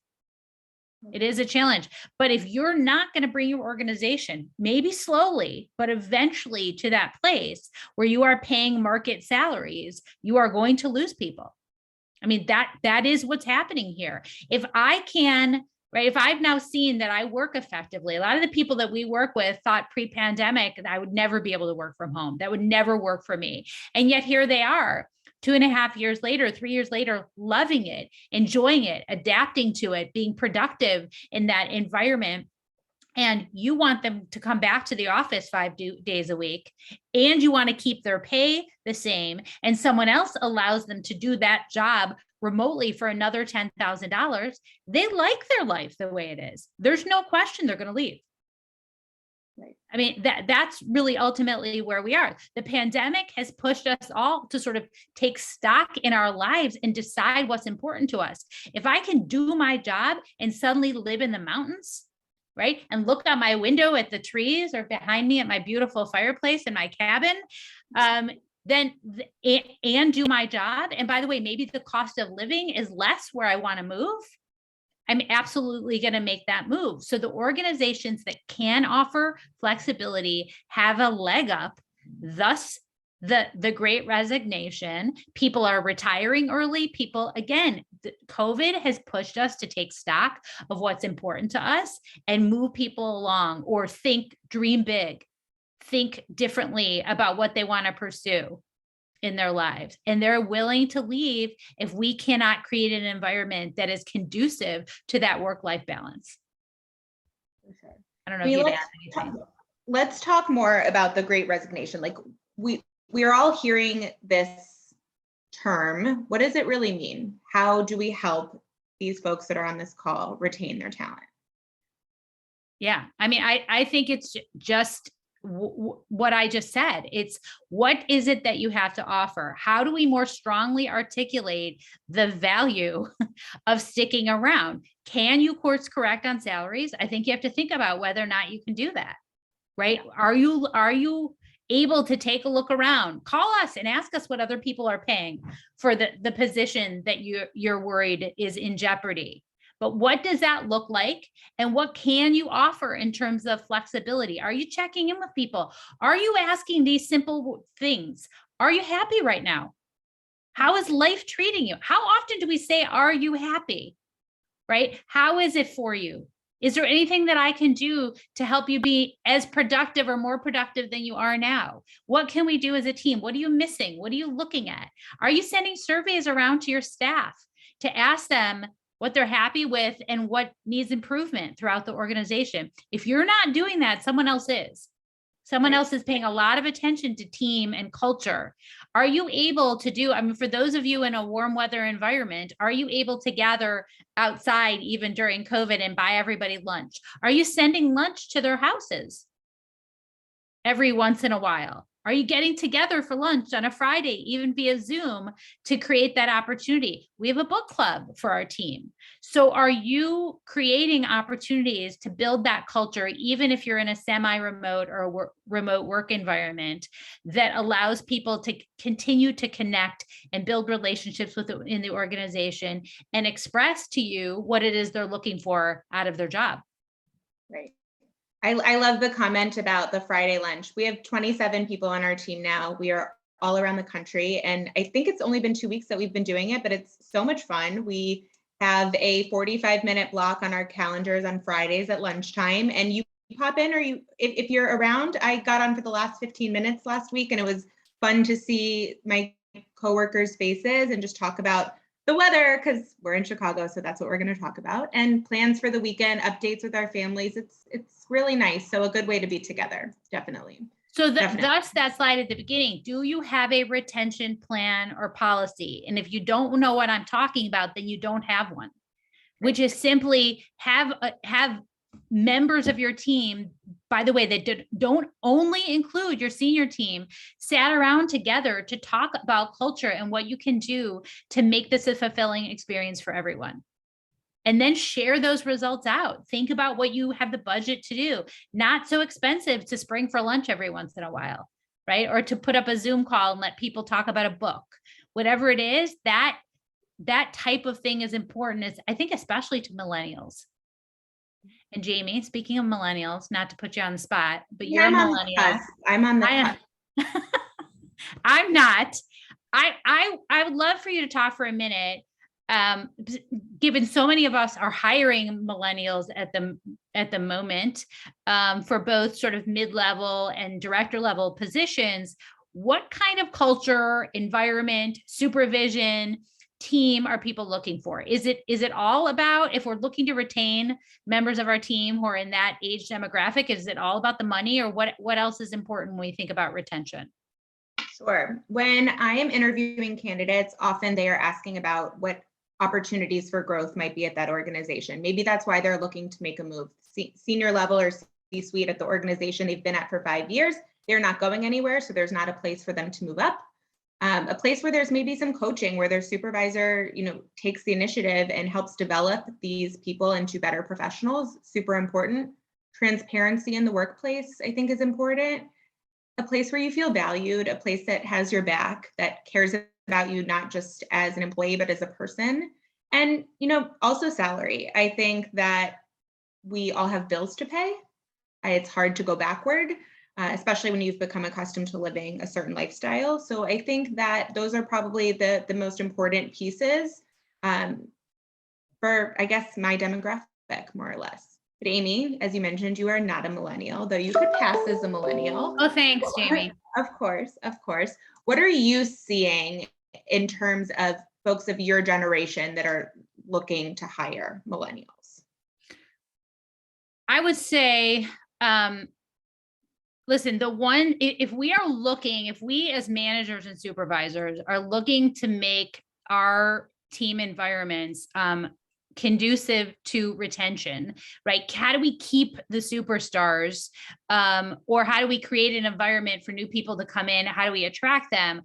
It is a challenge. But if you're not going to bring your organization, maybe slowly, but eventually to that place where you are paying market salaries, you are going to lose people. I mean, that is what's happening here. If I can, right, if I've now seen that I work effectively, a lot of the people that we work with thought pre-pandemic that I would never be able to work from home. That would never work for me. And yet here they are. 2.5 years later, 3 years later, loving it, enjoying it, adapting to it, being productive in that environment. And you want them to come back to the office 5 days a week, and you want to keep their pay the same. And someone else allows them to do that job remotely for another $10,000. They like their life the way it is. There's no question they're going to leave. Right. I mean, that's really ultimately where we are. The pandemic has pushed us all to sort of take stock in our lives and decide what's important to us. If I can do my job and suddenly live in the mountains, right, and look out my window at the trees or behind me at my beautiful fireplace in my cabin, then and do my job. And by the way, maybe the cost of living is less where I want to move. I'm absolutely going to make that move. So the organizations that can offer flexibility have a leg up. Thus, the Great Resignation. People are retiring early. People, again, COVID has pushed us to take stock of what's important to us and move people along, or dream big, think differently about what they want to pursue in their lives. And they're willing to leave if we cannot create an environment that is conducive to that work-life balance. Okay. I don't know if you'd add anything. Let's talk more about the Great Resignation. Like we're all hearing this term. What does it really mean? How do we help these folks that are on this call retain their talent? Yeah, I mean, I think it's just what I just said. It's what is it that you have to offer? How do we more strongly articulate the value of sticking around? Can you course correct on salaries? I think you have to think about whether or not you can do that, right? Are you able to take a look around? Call us and ask us what other people are paying for the position that you're worried is in jeopardy. But what does that look like? And what can you offer in terms of flexibility? Are you checking in with people? Are you asking these simple things? Are you happy right now? How is life treating you? How often do we say, are you happy? Right? How is it for you? Is there anything that I can do to help you be as productive or more productive than you are now? What can we do as a team? What are you missing? What are you looking at? Are you sending surveys around to your staff to ask them what they're happy with and what needs improvement throughout the organization? If you're not doing that, someone else is. Someone else is paying a lot of attention to team and culture. Are you able to do, I mean, for those of you in a warm weather environment, are you able to gather outside even during COVID and buy everybody lunch? Are you sending lunch to their houses every once in a while? Are you getting together for lunch on a Friday, even via Zoom, to create that opportunity? We have a book club for our team. So are you creating opportunities to build that culture, even if you're in a semi-remote or a remote work environment, that allows people to continue to connect and build relationships in the organization and express to you what it is they're looking for out of their job? Right. I love the comment about the Friday lunch. We have 27 people on our team now. We are all around the country. And I think it's only been 2 weeks that we've been doing it, but it's so much fun. We have a 45-minute block on our calendars on Fridays at lunchtime. And you pop in, or if you're around. I got on for the last 15 minutes last week, and it was fun to see my coworkers' faces and just talk about the weather, because we're in Chicago, so that's what we're going to talk about, and plans for the weekend, updates with our families. It's really nice. So a good way to be together, definitely. So thus that slide at the beginning, do you have a retention plan or policy? And if you don't know what I'm talking about, then you don't have one, which is simply have members of your team, by the way, that don't only include your senior team, sat around together to talk about culture and what you can do to make this a fulfilling experience for everyone. And then share those results out. Think about what you have the budget to do. Not so expensive to spring for lunch every once in a while, right? Or to put up a Zoom call and let people talk about a book. Whatever it is, that type of thing is important, I think, especially to millennials. And Jamie, speaking of millennials, not to put you on the spot, but you're a millennial. I'm on the cusp. I'm not. I would love for you to talk for a minute. Given so many of us are hiring millennials at the moment for both sort of mid-level and director level positions, what kind of culture, environment, supervision, team are people looking for? Is it all about, if we're looking to retain members of our team who are in that age demographic, is it all about the money, or what else is important when we think about retention? Sure. When I am interviewing candidates, often they are asking about what opportunities for growth might be at that organization. Maybe that's why they're looking to make a move. Senior level or C-suite at the organization they've been at for 5 years, they're not going anywhere, so there's not a place for them to move up. A place where there's maybe some coaching, where their supervisor, takes the initiative and helps develop these people into better professionals. Super important. Transparency in the workplace, I think, is important. A place where you feel valued, a place that has your back, that cares about you, not just as an employee, but as a person. And, also salary. I think that we all have bills to pay. It's hard to go backward, especially when you've become accustomed to living a certain lifestyle. So I think that those are probably the most important pieces for, I guess, my demographic, more or less. But Amy, as you mentioned, you are not a millennial, though you could pass as a millennial. Oh, thanks, Jamie. Of course. What are you seeing in terms of folks of your generation that are looking to hire millennials? I would say, listen, if we as managers and supervisors are looking to make our team environments conducive to retention, right? How do we keep the superstars, or how do we create an environment for new people to come in? How do we attract them?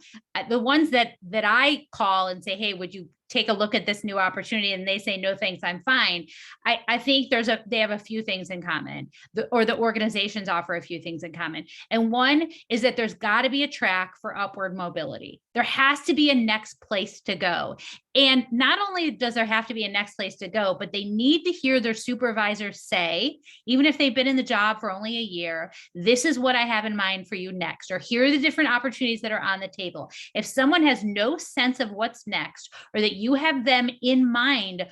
The ones that I call and say, hey, would you take a look at this new opportunity? And they say, no, thanks, I'm fine. I think they have a few things in common, or the organizations offer a few things in common. And one is that there's got to be a track for upward mobility. There has to be a next place to go. And not only does there have to be a next place to go, but they need to hear their supervisors say, even if they've been in the job for only a year, this is what I have in mind for you next, or here are the different opportunities that are on the table. If someone has no sense of what's next, or that you have them in mind,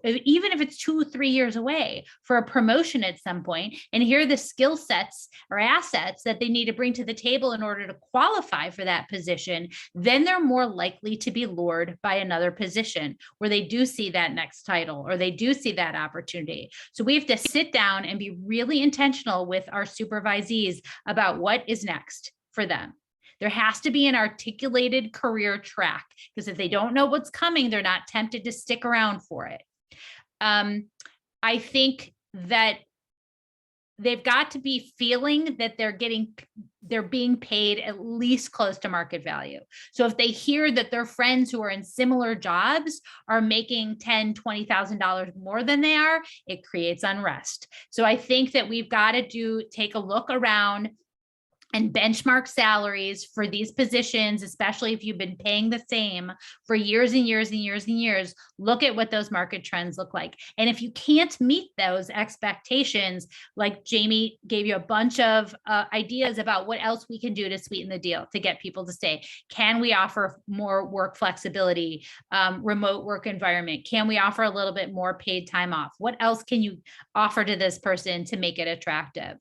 even if it's 2-3 years away, for a promotion at some point, and here are the skill sets or assets that they need to bring to the table in order to qualify for that position, then they're more likely to be lured by another position where they do see that next title, or they do see that opportunity. So we have to sit down and be really intentional with our supervisees about what is next for them. There has to be an articulated career track, because if they don't know what's coming, they're not tempted to stick around for it. I think that they've got to be feeling that they're being paid at least close to market value. So if they hear that their friends who are in similar jobs are making $10,000, $20,000 more than they are, it creates unrest. So I think that we've got to take a look around and benchmark salaries for these positions, especially if you've been paying the same for years and years and years and years. Look at what those market trends look like. And if you can't meet those expectations, like Jamie gave you a bunch of ideas about what else we can do to sweeten the deal to get people to stay. Can we offer more work flexibility, remote work environment? Can we offer a little bit more paid time off? What else can you offer to this person to make it attractive?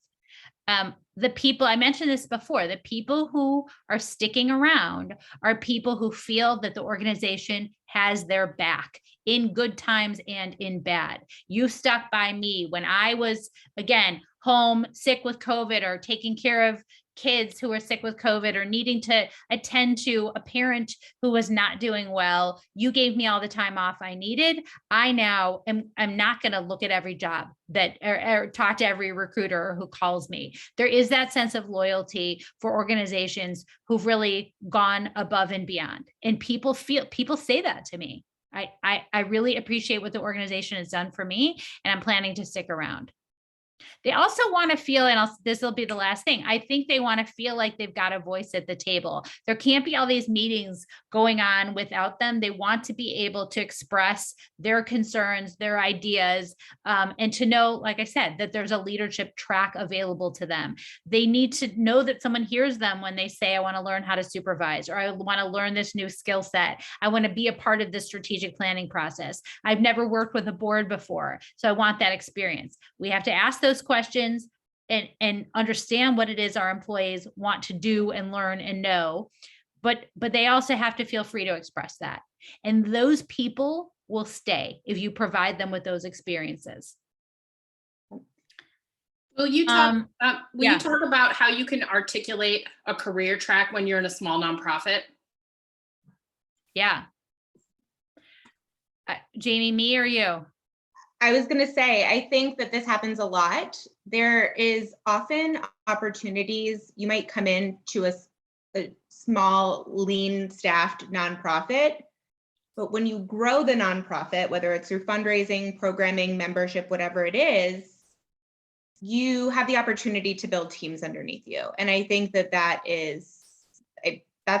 The people, I mentioned this before, the people who are sticking around are people who feel that the organization has their back in good times and in bad. You stuck by me when I was, again, home sick with COVID or taking care of kids who were sick with COVID or needing to attend to a parent who was not doing well. You gave me all the time off I needed. I now I'm not going to look at every job that or talk to every recruiter who calls me. There is that sense of loyalty for organizations who've really gone above and beyond. And people say that to me. I really appreciate what the organization has done for me, and I'm planning to stick around. They also want to feel, and this will be the last thing, I think they want to feel like they've got a voice at the table. There can't be all these meetings going on without them. They want to be able to express their concerns, their ideas, and to know, like I said, that there's a leadership track available to them. They need to know that someone hears them when they say, I want to learn how to supervise, or I want to learn this new skill set. I want to be a part of this strategic planning process. I've never worked with a board before, so I want that experience. We have to ask those questions and understand what it is our employees want to do and learn and know, but they also have to feel free to express that. And those people will stay if you provide them with those experiences. Will you talk, you talk about how you can articulate a career track when you're in a small nonprofit? Yeah. Jamie, me or you? I was going to say, I think that this happens a lot. There is often opportunities. You might come in to a small, lean staffed nonprofit, but when you grow the nonprofit, whether it's through fundraising, programming, membership, whatever it is, you have the opportunity to build teams underneath you. And I think that that's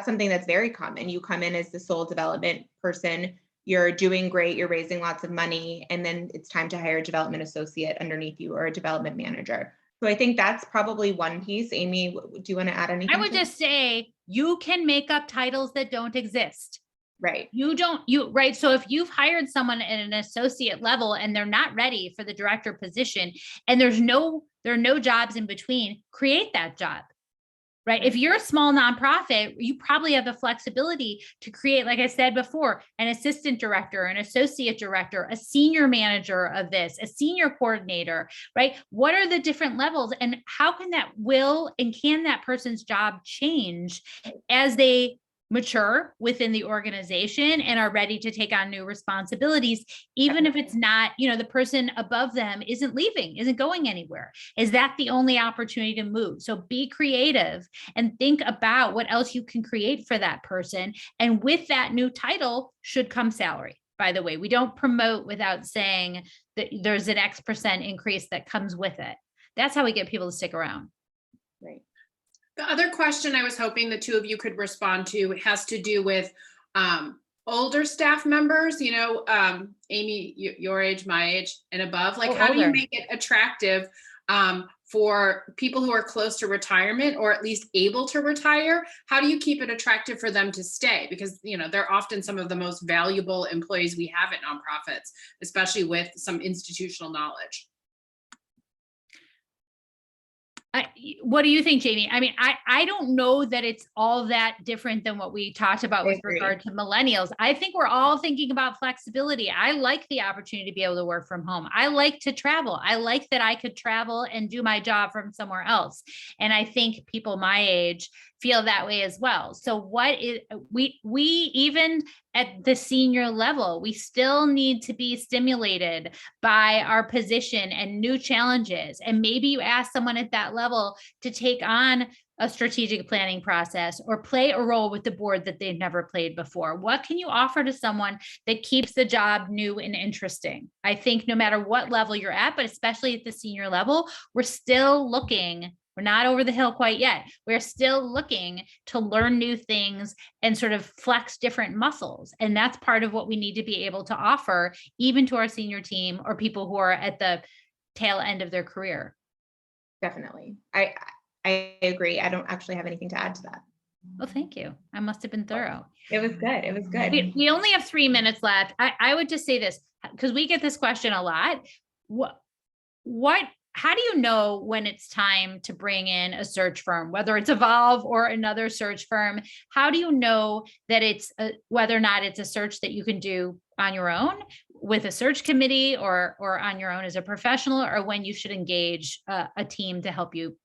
something that's very common. You come in as the sole development person, you're doing great, you're raising lots of money, and then it's time to hire a development associate underneath you or a development manager. So I think that's probably one piece. Amy, do you want to add anything? I would just say you can make up titles that don't exist. Right. Right. So if you've hired someone at an associate level and they're not ready for the director position, and there are no jobs in between, create that job. Right. If you're a small nonprofit, you probably have the flexibility to create, like I said before, an assistant director, an associate director, a senior manager of this, a senior coordinator, right? What are the different levels, and how can can that person's job change as they mature within the organization and are ready to take on new responsibilities, even if it's not, the person above them isn't leaving, isn't going anywhere. Is that the only opportunity to move? So be creative and think about what else you can create for that person. And with that new title should come salary. By the way, we don't promote without saying that there's an X% increase that comes with it. That's how we get people to stick around. Right. The other question I was hoping the two of you could respond to has to do with older staff members, Amy, your age, my age, and above. Like, how do you make it attractive for people who are close to retirement or at least able to retire? How do you keep it attractive for them to stay? Because, they're often some of the most valuable employees we have at nonprofits, especially with some institutional knowledge. What do you think, Jamie? I mean, I don't know that it's all that different than what we talked about with regard to millennials. I think we're all thinking about flexibility. I like the opportunity to be able to work from home. I like to travel. I like that I could travel and do my job from somewhere else. And I think people my age feel that way as well. So we even at the senior level. We still need to be stimulated by our position and new challenges. And maybe you ask someone at that level to take on a strategic planning process or play a role with the board that they've never played before. What can you offer to someone that keeps the job new and interesting? I think no matter what level you're at, but especially at the senior level, we're still looking. We're not over the hill quite yet. We're still looking to learn new things and sort of flex different muscles. And that's part of what we need to be able to offer, even to our senior team or people who are at the tail end of their career. Definitely. I agree. I don't actually have anything to add to that. Well, thank you. I must have been thorough. It was good. It was good. We only have 3 minutes left. I would just say this, because we get this question a lot. How do you know when it's time to bring in a search firm, whether it's Evolve or another search firm? How do you know that it's whether or not it's a search that you can do on your own with a search committee or on your own as a professional, or when you should engage a team to help you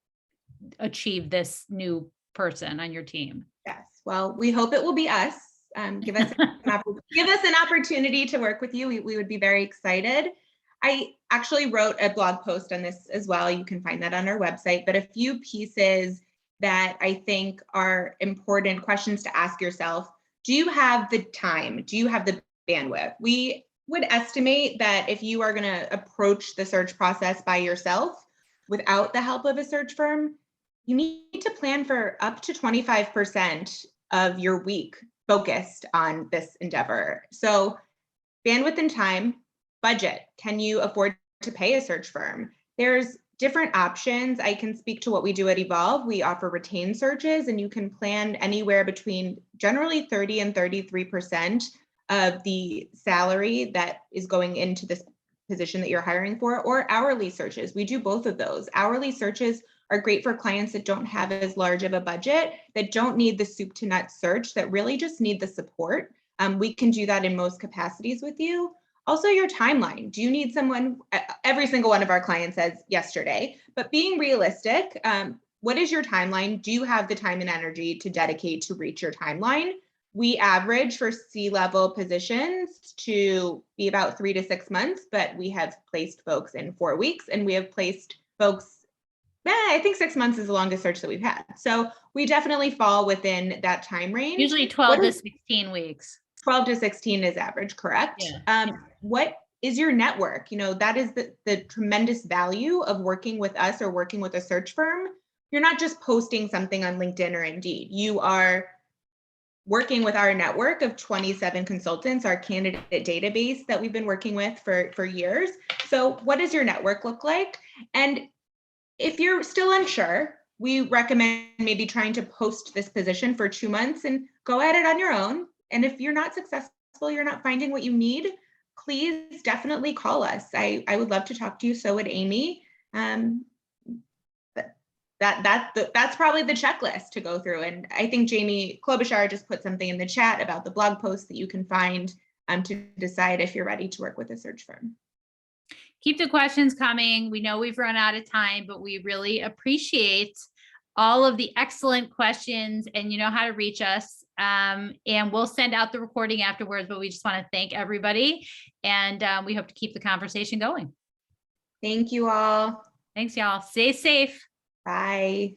achieve this new person on your team? Yes. Well, we hope it will be us. Give us an opportunity to work with you. We would be very excited. I actually wrote a blog post on this as well. You can find that on our website, but a few pieces that I think are important questions to ask yourself. Do you have the time? Do you have the bandwidth? We would estimate that if you are going to approach the search process by yourself without the help of a search firm, you need to plan for up to 25% of your week focused on this endeavor. So bandwidth and time. Budget. Can you afford to pay a search firm? There's different options. I can speak to what we do at Evolve. We offer retained searches, and you can plan anywhere between generally 30 and 33% of the salary that is going into this position that you're hiring for, or hourly searches. We do both of those. Hourly searches are great for clients that don't have as large of a budget, that don't need the soup to nuts search, that really just need the support. We can do that in most capacities with you. Also, your timeline. Do you need someone? Every single one of our clients says yesterday, but being realistic, what is your timeline? Do you have the time and energy to dedicate to reach your timeline? We average for C-level positions to be about 3 to 6 months, but we have placed folks in 4 weeks, and we have placed folks, I think 6 months is the longest search that we've had. So we definitely fall within that time range. Usually 12 to 16 weeks. 12 to 16 is average, correct? Yeah. What is your network? You know, that is the tremendous value of working with us or working with a search firm. You're not just posting something on LinkedIn or Indeed. You are working with our network of 27 consultants, our candidate database that we've been working with for years. So what does your network look like? And if you're still unsure, we recommend maybe trying to post this position for 2 months and go at it on your own. And if you're not successful, you're not finding what you need, please definitely call us. I would love to talk to you. So would Amy. That's probably the checklist to go through. And I think Jamie Klobuchar just put something in the chat about the blog post that you can find to decide if you're ready to work with a search firm. Keep the questions coming. We know we've run out of time, but we really appreciate all of the excellent questions, and you know how to reach us. And we'll send out the recording afterwards, but we just want to thank everybody, and we hope to keep the conversation going. Thank you all. Thanks, y'all. Stay safe. Bye.